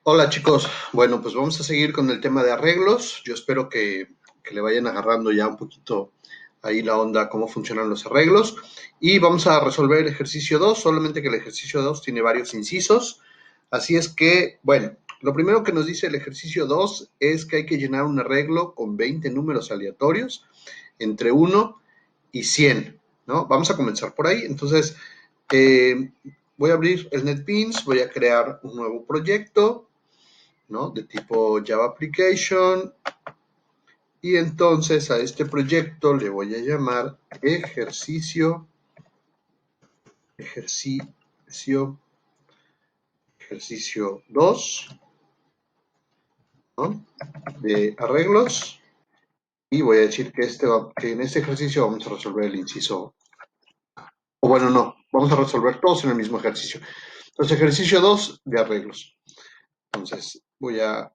Hola chicos, bueno pues vamos a seguir con el tema de arreglos. Yo espero que le vayan agarrando ya un poquito ahí la onda, cómo funcionan los arreglos. Y vamos a resolver el ejercicio 2, solamente que el ejercicio 2 tiene varios incisos. Así es que, bueno, lo primero que nos dice el ejercicio 2 es que hay que llenar un arreglo con 20 números aleatorios entre 1 y 100, ¿no? Vamos a comenzar por ahí. Entonces, eh, voy a abrir el NetBeans, voy a crear un nuevo proyecto, ¿no? De tipo Java Application. Y entonces a este proyecto le voy a llamar ejercicio, ejercicio, ejercicio 2, ¿no? De arreglos. Y voy a decir que en este ejercicio vamos a resolver el inciso, o bueno, no, vamos a resolver todos en el mismo ejercicio. Entonces, ejercicio 2 de arreglos. Entonces, voy a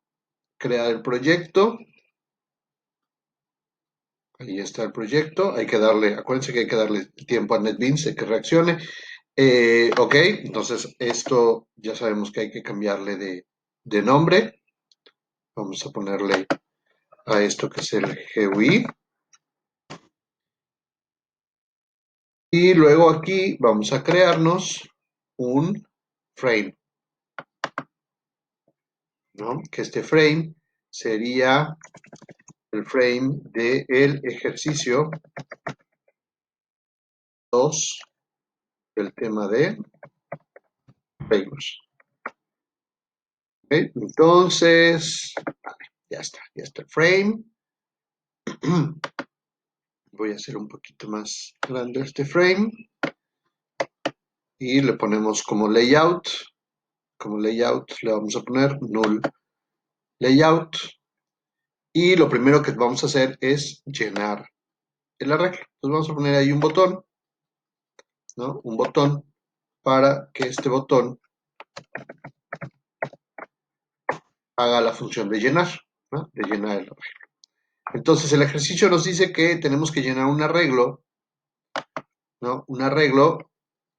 crear el proyecto. Ahí está el proyecto. Hay que darle, acuérdense que hay que darle tiempo a NetBeans de que reaccione. Ok, entonces esto ya sabemos que hay que cambiarle de nombre. Vamos a ponerle a esto que es el GUI. Y luego aquí vamos a crearnos un frame, ¿no? Que este frame sería el frame del ejercicio 2 del tema de frames. ¿Okay? Entonces, ya está el frame. Voy a hacer un poquito más grande este frame y le ponemos como layout le vamos a poner null layout, y lo primero que vamos a hacer es llenar el arreglo. Entonces vamos a poner ahí un botón, ¿no? Un botón para que este botón haga la función de llenar, ¿no? De llenar el arreglo. Entonces el ejercicio nos dice que tenemos que llenar un arreglo, ¿no? Un arreglo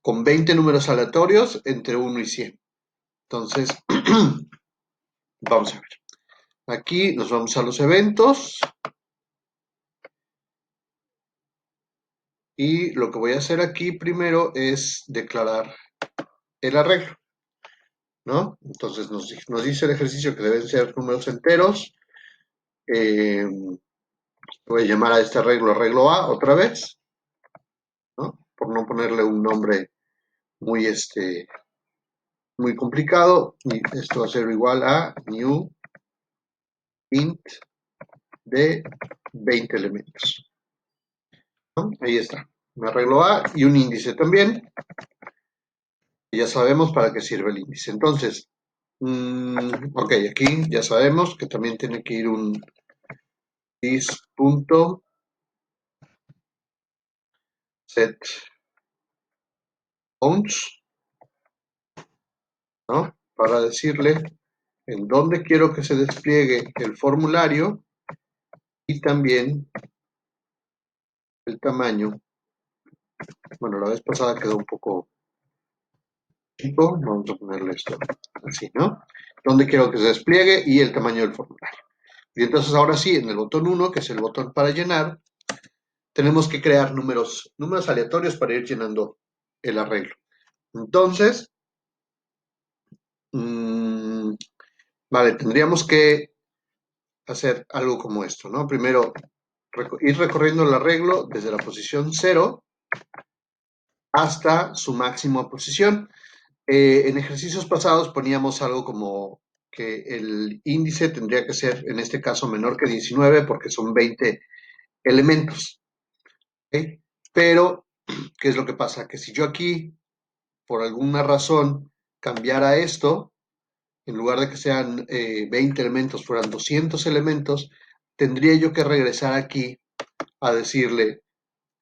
con 20 números aleatorios entre 1 y 100. Entonces, vamos a ver. Aquí nos vamos a los eventos y lo que voy a hacer aquí primero es declarar el arreglo, ¿no? Entonces nos dice el ejercicio que deben ser números enteros. Voy a llamar a este arreglo A otra vez, ¿no? Por no ponerle un nombre muy, muy complicado. Y esto va a ser igual a new int de 20 elementos, ¿no? Ahí está. Un arreglo A y un índice también. Y ya sabemos para qué sirve el índice. Entonces, ok, aquí ya sabemos que también tiene que ir un is.set bounds, ¿no? Para decirle en dónde quiero que se despliegue el formulario y también el tamaño. Bueno, la vez pasada quedó un poco chico, vamos a ponerle esto así, ¿no? Dónde quiero que se despliegue y el tamaño del formulario. Y entonces ahora sí, en el botón 1, que es el botón para llenar, tenemos que crear números aleatorios para ir llenando el arreglo. Entonces, mmm, vale, tendríamos que hacer algo como esto, ¿no? Primero, ir recorriendo el arreglo desde la posición 0 hasta su máxima posición. En ejercicios pasados poníamos algo como que el índice tendría que ser, en este caso, menor que 19 porque son 20 elementos. ¿Okay? Pero, ¿qué es lo que pasa? Que si yo aquí, por alguna razón, cambiara esto, en lugar de que sean 20 elementos, fueran 200 elementos, tendría yo que regresar aquí a decirle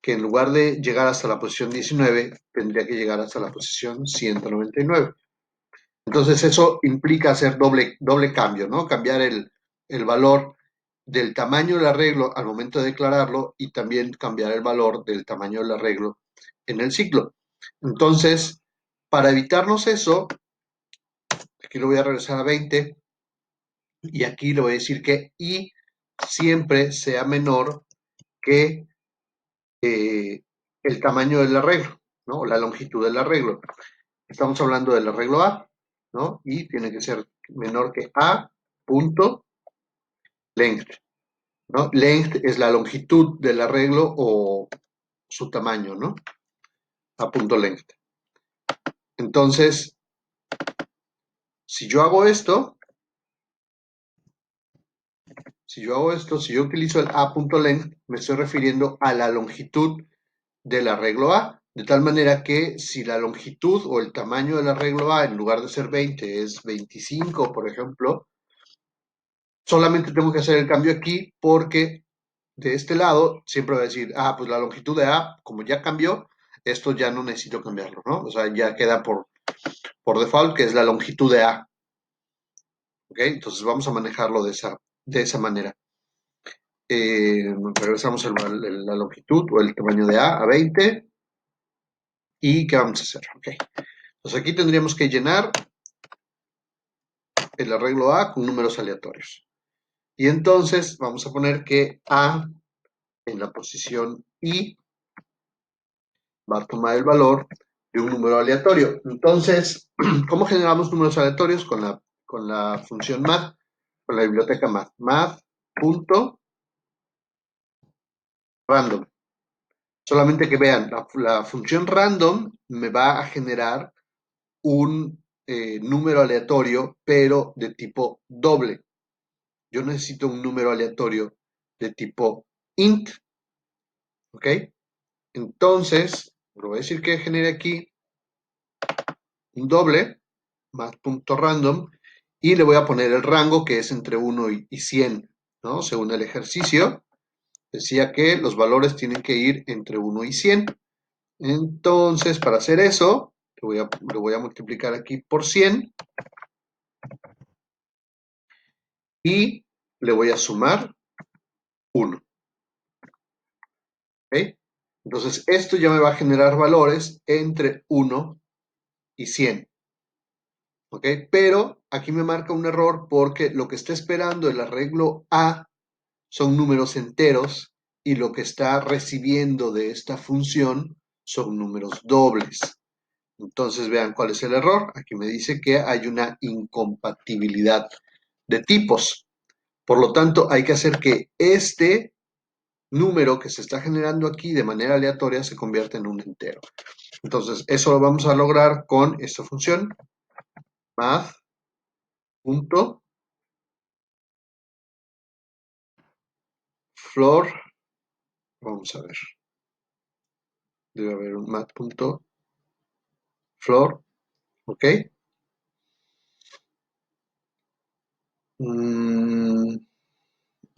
que en lugar de llegar hasta la posición 19, tendría que llegar hasta la posición 199. Entonces eso implica hacer doble cambio, ¿no? Cambiar el valor del tamaño del arreglo al momento de declararlo y también cambiar el valor del tamaño del arreglo en el ciclo. Entonces, para evitarnos eso, aquí lo voy a regresar a 20 y aquí le voy a decir que i siempre sea menor que el tamaño del arreglo, ¿no? O la longitud del arreglo. Estamos hablando del arreglo A, ¿no? Y tiene que ser menor que A punto length, ¿no? Length es la longitud del arreglo o su tamaño, ¿no? A punto length. Entonces, si yo hago esto, si yo utilizo el A.length, me estoy refiriendo a la longitud del arreglo A, de tal manera que si la longitud o el tamaño del arreglo A, en lugar de ser 20, es 25, por ejemplo, solamente tengo que hacer el cambio aquí porque de este lado siempre va a decir, pues la longitud de A, como ya cambió, esto ya no necesito cambiarlo, ¿no? O sea, ya queda por default, que es la longitud de A, ¿ok? Entonces vamos a manejarlo de esa manera. Regresamos a la longitud o el tamaño de A 20. ¿Y qué vamos a hacer? Ok. Entonces aquí tendríamos que llenar el arreglo A con números aleatorios. Y entonces vamos a poner que A en la posición I va a tomar el valor de un número aleatorio. Entonces, ¿cómo generamos números aleatorios? Con la función math, con la biblioteca math. Math.random. Solamente que vean, la función random me va a generar un número aleatorio, pero de tipo doble. Yo necesito un número aleatorio de tipo int, ¿ok? Entonces, le voy a decir que genere aquí un doble, math.random, y le voy a poner el rango que es entre 1 y 100, ¿no? Según el ejercicio, decía que los valores tienen que ir entre 1 y 100. Entonces, para hacer eso, lo voy a multiplicar aquí por 100 y le voy a sumar 1, ¿ok? Entonces, esto ya me va a generar valores entre 1 y 100, ¿ok? Pero aquí me marca un error porque lo que está esperando el arreglo A son números enteros y lo que está recibiendo de esta función son números dobles. Entonces vean cuál es el error. Aquí me dice que hay una incompatibilidad de tipos. Por lo tanto, hay que hacer que este número que se está generando aquí de manera aleatoria se convierta en un entero. Entonces, eso lo vamos a lograr con esta función math.floor. Vamos a ver. Debe haber un math.floor, ¿ok?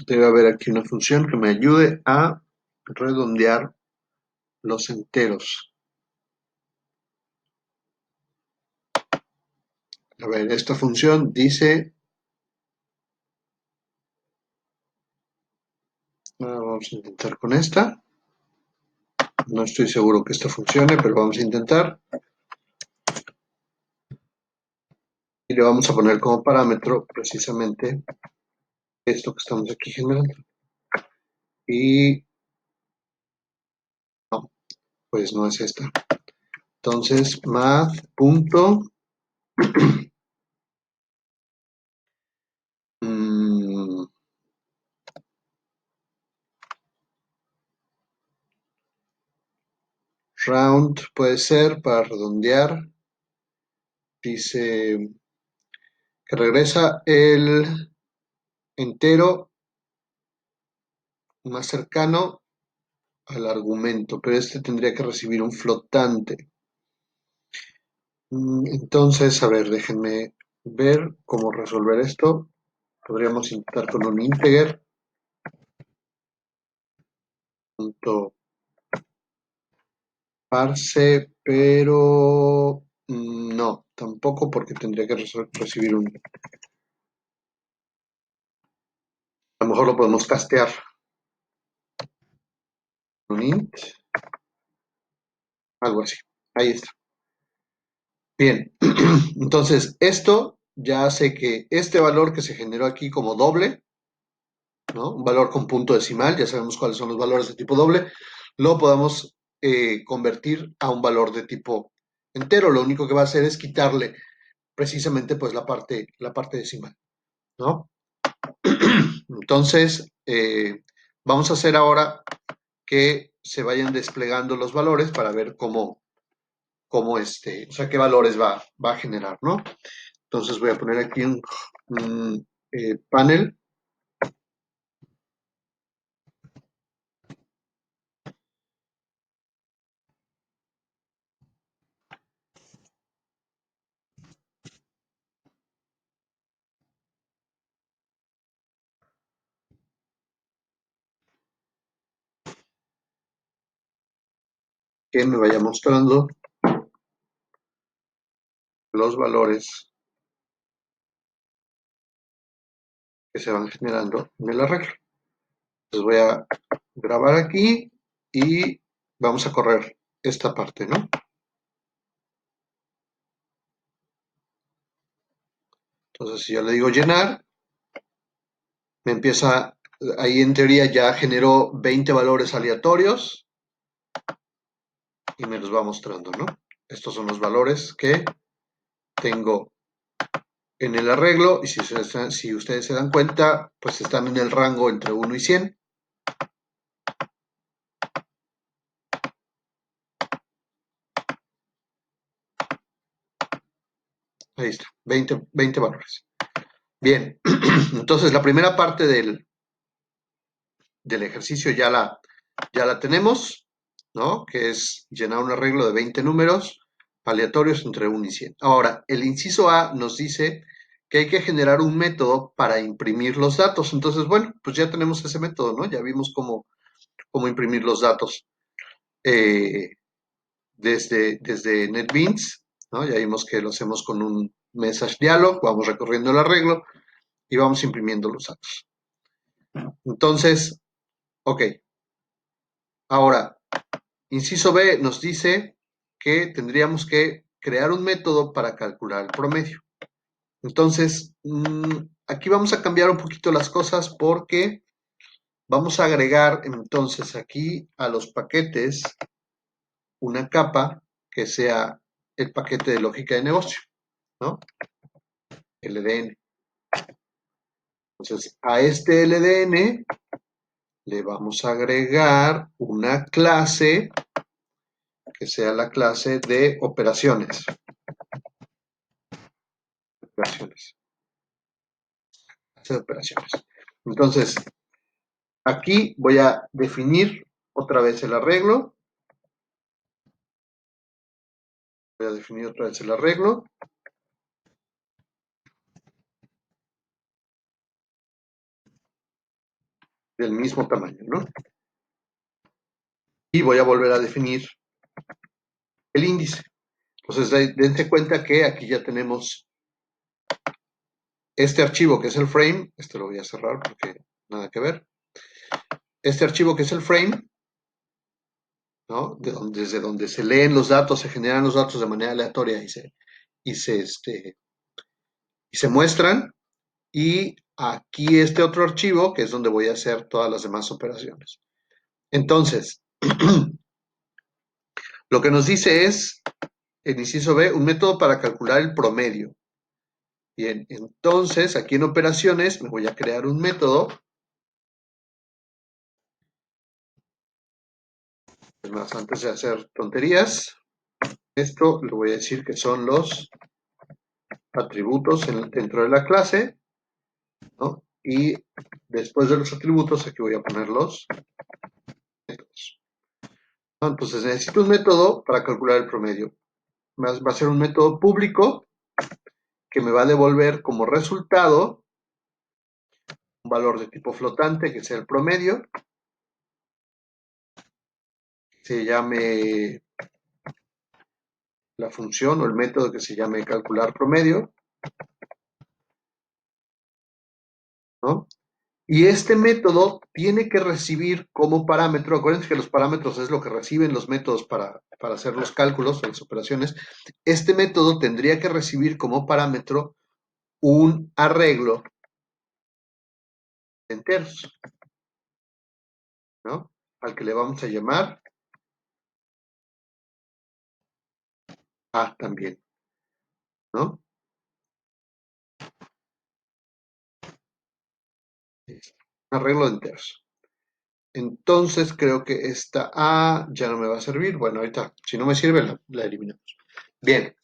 Debe haber aquí una función que me ayude a redondear los enteros. A ver, esta función dice, vamos a intentar con esta. No estoy seguro que esto funcione, pero vamos a intentar. Y le vamos a poner como parámetro precisamente esto que estamos aquí generando. Y no, pues no es esta. Entonces, math.round puede ser para redondear. Dice que regresa el entero más cercano al argumento, pero este tendría que recibir un flotante. Entonces, a ver, déjenme ver cómo resolver esto. Podríamos intentar con un integer. Punto parse, pero no, tampoco porque tendría que recibir un... A lo mejor lo podemos castear. Un int, algo así. Ahí está. Bien, entonces esto ya sé que este valor que se generó aquí como doble, ¿no? Un valor con punto decimal, ya sabemos cuáles son los valores de tipo doble, lo podemos convertir a un valor de tipo entero. Lo único que va a hacer es quitarle precisamente pues la parte decimal, ¿no? Entonces, vamos a hacer ahora que se vayan desplegando los valores para ver o sea, qué valores va a generar, ¿no? Entonces voy a poner aquí un panel que me vaya mostrando los valores que se van generando en el arreglo. Entonces voy a grabar aquí y vamos a correr esta parte, ¿no? Entonces si yo le digo llenar, me empieza, ahí en teoría ya generó 20 valores aleatorios y me los va mostrando, ¿no? Estos son los valores que tengo en el arreglo y si ustedes se dan cuenta, pues están en el rango entre 1 y 100. Ahí está, 20 valores. Bien, entonces la primera parte del ejercicio ya la tenemos, ¿no? Que es llenar un arreglo de 20 números aleatorios entre 1 y 100. Ahora, el inciso A nos dice que hay que generar un método para imprimir los datos. Entonces, bueno, pues ya tenemos ese método, ¿no? Ya vimos cómo imprimir los datos eh, desde NetBeans, ¿no? Ya vimos que lo hacemos con un message dialog, vamos recorriendo el arreglo y vamos imprimiendo los datos. Entonces, ok, ahora, inciso B nos dice que tendríamos que crear un método para calcular el promedio. Entonces, aquí vamos a cambiar un poquito las cosas porque vamos a agregar entonces aquí a los paquetes una capa que sea el paquete de lógica de negocio, ¿no? LDN. Entonces, a este LDN le vamos a agregar una clase que sea la clase de operaciones. Operaciones. Clase de operaciones. Entonces, aquí voy a definir otra vez el arreglo. Voy a definir otra vez el arreglo. Del mismo tamaño, ¿no? Y voy a volver a definir el índice. Entonces, dense cuenta que aquí ya tenemos este archivo que es el frame. Este lo voy a cerrar porque nada que ver. Este archivo que es el frame, ¿no? Desde donde se leen los datos, se generan los datos de manera aleatoria y se muestran. Y aquí este otro archivo, que es donde voy a hacer todas las demás operaciones. Entonces, lo que nos dice es, el inciso B, un método para calcular el promedio. Bien, entonces aquí en operaciones me voy a crear un método. Es más, antes de hacer tonterías, esto le voy a decir que son los atributos dentro de la clase, ¿no? Y después de los atributos aquí voy a poner los métodos, ¿no? Entonces necesito un método para calcular el promedio. Va a ser un método público que me va a devolver como resultado un valor de tipo flotante que sea el promedio, se llame la función o el método que se llame calcular promedio, ¿no? Y este método tiene que recibir como parámetro, acuérdense que los parámetros es lo que reciben los métodos para hacer los cálculos, las operaciones. Este método tendría que recibir como parámetro un arreglo de enteros, ¿no? Al que le vamos a llamar A también, ¿no? Arreglo de enteros. Entonces creo que esta A ya no me va a servir. Bueno, ahorita, si no me sirve, la eliminamos. Bien,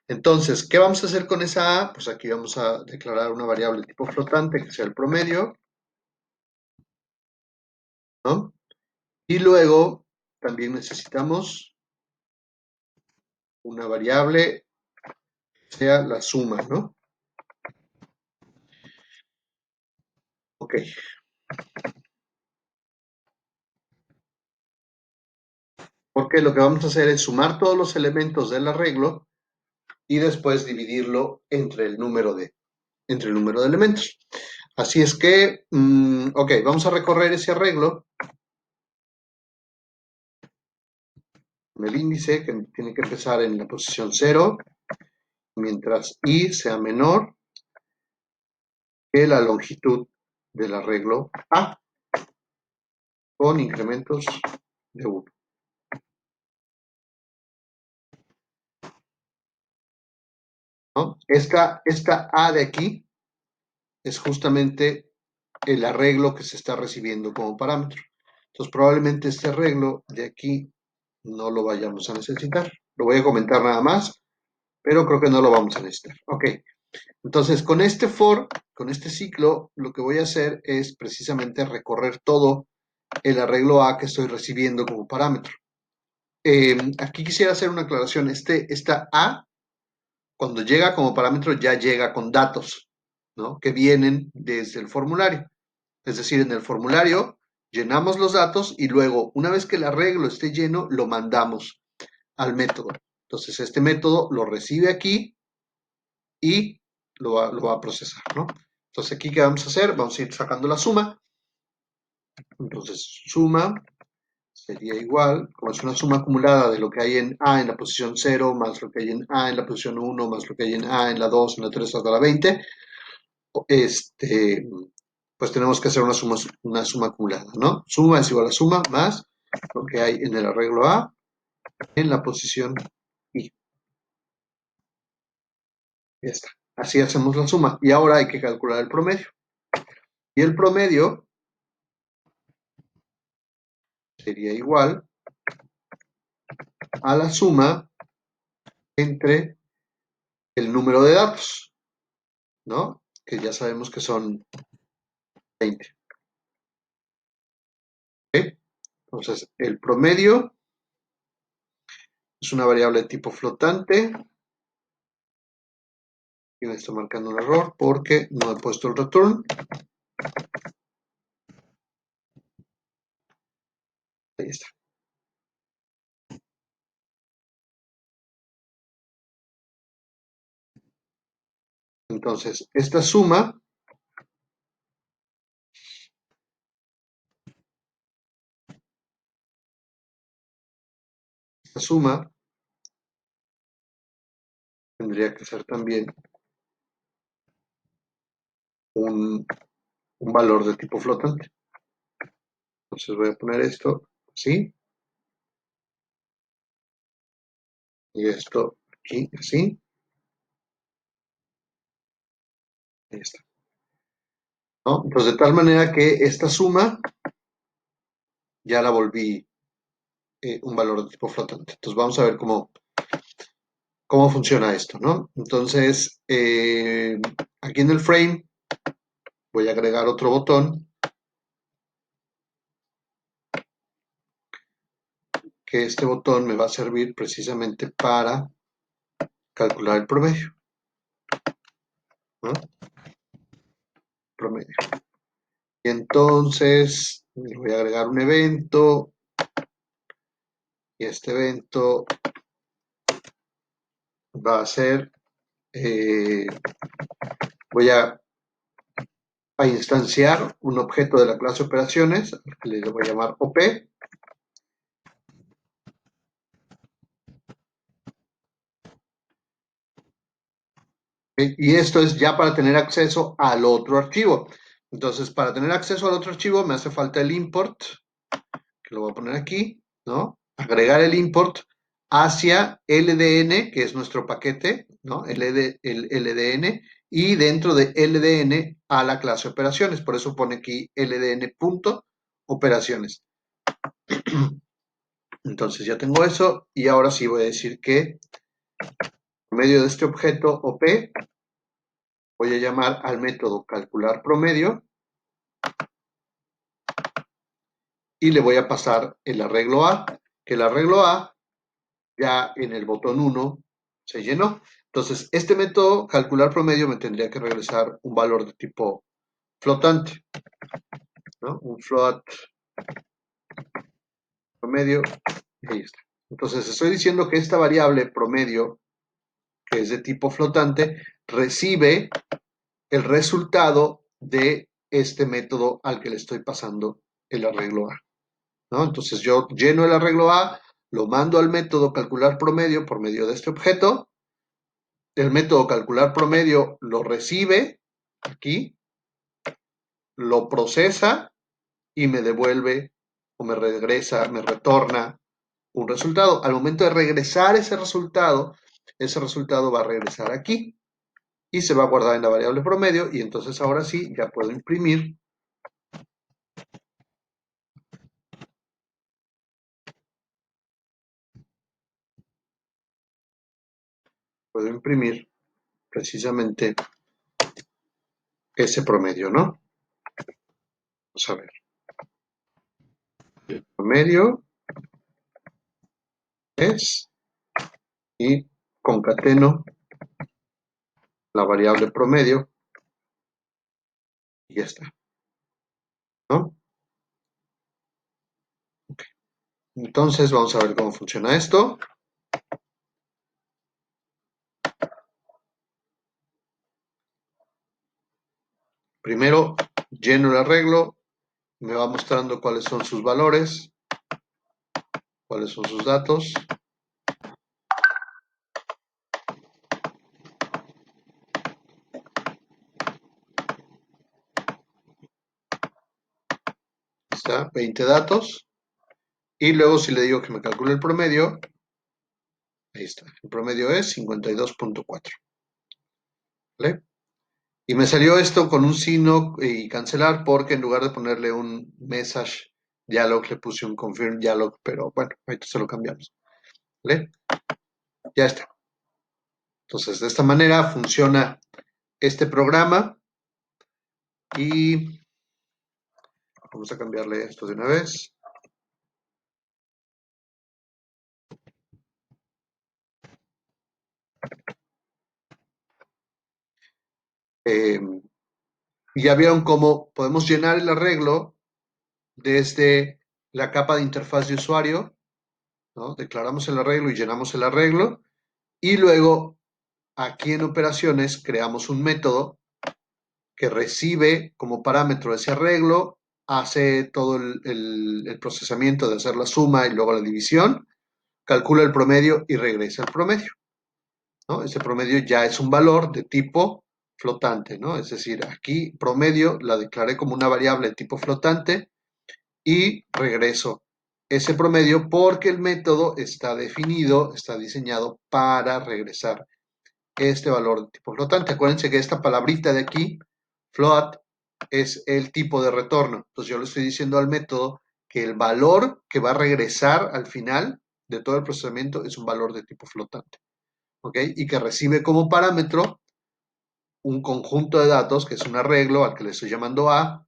entonces, ¿qué vamos a hacer con esa A? Pues aquí vamos a declarar una variable tipo flotante que sea el promedio, ¿no? Y luego también necesitamos una variable que sea la suma, ¿no? Ok, porque lo que vamos a hacer es sumar todos los elementos del arreglo y después dividirlo entre el número de elementos. Así es que, ok, vamos a recorrer ese arreglo en el índice que tiene que empezar en la posición 0, mientras i sea menor que la longitud del arreglo A, con incrementos de 1. ¿No? Esta A de aquí es justamente el arreglo que se está recibiendo como parámetro. Entonces probablemente este arreglo de aquí no lo vayamos a necesitar. Lo voy a comentar nada más, pero creo que no lo vamos a necesitar. Ok, entonces con este for, con este ciclo, lo que voy a hacer es precisamente recorrer todo el arreglo A que estoy recibiendo como parámetro. Aquí quisiera hacer una aclaración. Esta A, cuando llega como parámetro, ya llega con datos, ¿no? Que vienen desde el formulario. Es decir, en el formulario llenamos los datos y luego, una vez que el arreglo esté lleno, lo mandamos al método. Entonces, este método lo recibe aquí y lo va a procesar, ¿no? Entonces, aquí, ¿qué vamos a hacer? Vamos a ir sacando la suma. Entonces, suma sería igual, como es una suma acumulada de lo que hay en A en la posición 0, más lo que hay en A en la posición 1, más lo que hay en A en la 2, en la 3 hasta la 20, pues tenemos que hacer una suma acumulada, ¿no? Suma es igual a suma más lo que hay en el arreglo A en la posición I. Ya está. Así hacemos la suma. Y ahora hay que calcular el promedio. Y el promedio sería igual a la suma entre el número de datos, ¿no? Que ya sabemos que son 20. ¿Ok? Entonces, el promedio es una variable de tipo flotante. Y me está marcando un error porque no he puesto el return. Ahí está. Entonces, esta suma tendría que ser también un, un valor de tipo flotante. Entonces voy a poner esto así y esto aquí así. Ahí está, ¿no? Entonces, de tal manera que esta suma ya la volví un valor de tipo flotante. Entonces, vamos a ver cómo funciona esto, ¿no? Entonces, aquí en el frame voy a agregar otro botón, que este botón me va a servir precisamente para calcular el promedio, ¿no? Promedio. Y entonces le voy a agregar un evento y este evento va a ser, voy a instanciar un objeto de la clase operaciones, que le voy a llamar OP, Y esto es ya para tener acceso al otro archivo. Entonces, para tener acceso al otro archivo me hace falta el import, que lo voy a poner aquí, ¿no? Agregar el import hacia LDN, que es nuestro paquete, ¿no? El LDN, y dentro de LDN a la clase operaciones. Por eso pone aquí LDN.operaciones. Entonces ya tengo eso y ahora sí voy a decir que por medio de este objeto OP voy a llamar al método calcular promedio y le voy a pasar el arreglo A, que el arreglo A ya en el botón 1 se llenó. Entonces, este método calcular promedio me tendría que regresar un valor de tipo flotante, ¿no? Un float promedio, y ahí está. Entonces, estoy diciendo que esta variable promedio, que es de tipo flotante, recibe el resultado de este método al que le estoy pasando el arreglo A, ¿no? Entonces, yo lleno el arreglo A, lo mando al método calcular promedio por medio de este objeto. El método calcular promedio lo recibe aquí, lo procesa y me devuelve o me regresa, me retorna un resultado. Al momento de regresar ese resultado va a regresar aquí y se va a guardar en la variable promedio y entonces ahora sí ya puedo imprimir precisamente ese promedio, ¿no? Vamos a ver. El promedio es y concateno la variable promedio y ya está, ¿no? Entonces vamos a ver cómo funciona esto. Primero lleno el arreglo, me va mostrando cuáles son sus valores, cuáles son sus datos. Está 20 datos. Y luego si le digo que me calcule el promedio, ahí está. El promedio es 52.4. ¿Vale? Y me salió esto con un signo y cancelar porque en lugar de ponerle un message dialog le puse un confirm dialog, pero bueno, ahorita se lo cambiamos. ¿Vale? Ya está. Entonces, de esta manera funciona este programa y vamos a cambiarle esto de una vez. Eh, y ya vieron cómo podemos llenar el arreglo desde la capa de interfaz de usuario, ¿no? Declaramos el arreglo y llenamos el arreglo. Y luego aquí en operaciones creamos un método que recibe como parámetro ese arreglo, hace todo el procesamiento de hacer la suma y luego la división, calcula el promedio y regresa el promedio, ¿no? Ese promedio ya es un valor de tipo flotante, ¿no? Es decir, aquí promedio la declaré como una variable de tipo flotante y regreso ese promedio porque el método está definido, está diseñado para regresar este valor de tipo flotante. Acuérdense que esta palabrita de aquí, float, es el tipo de retorno. Entonces yo le estoy diciendo al método que el valor que va a regresar al final de todo el procesamiento es un valor de tipo flotante, ¿ok? Y que recibe como parámetro un conjunto de datos, que es un arreglo al que le estoy llamando A,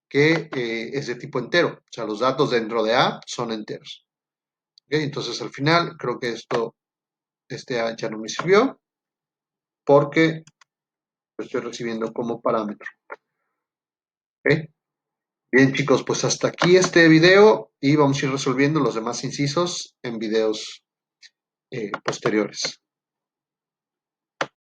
que es de tipo entero. O sea, los datos dentro de A son enteros. ¿Okay? Entonces al final creo que este A ya no me sirvió porque lo estoy recibiendo como parámetro. ¿Okay? Bien chicos, pues hasta aquí este video y vamos a ir resolviendo los demás incisos en videos posteriores.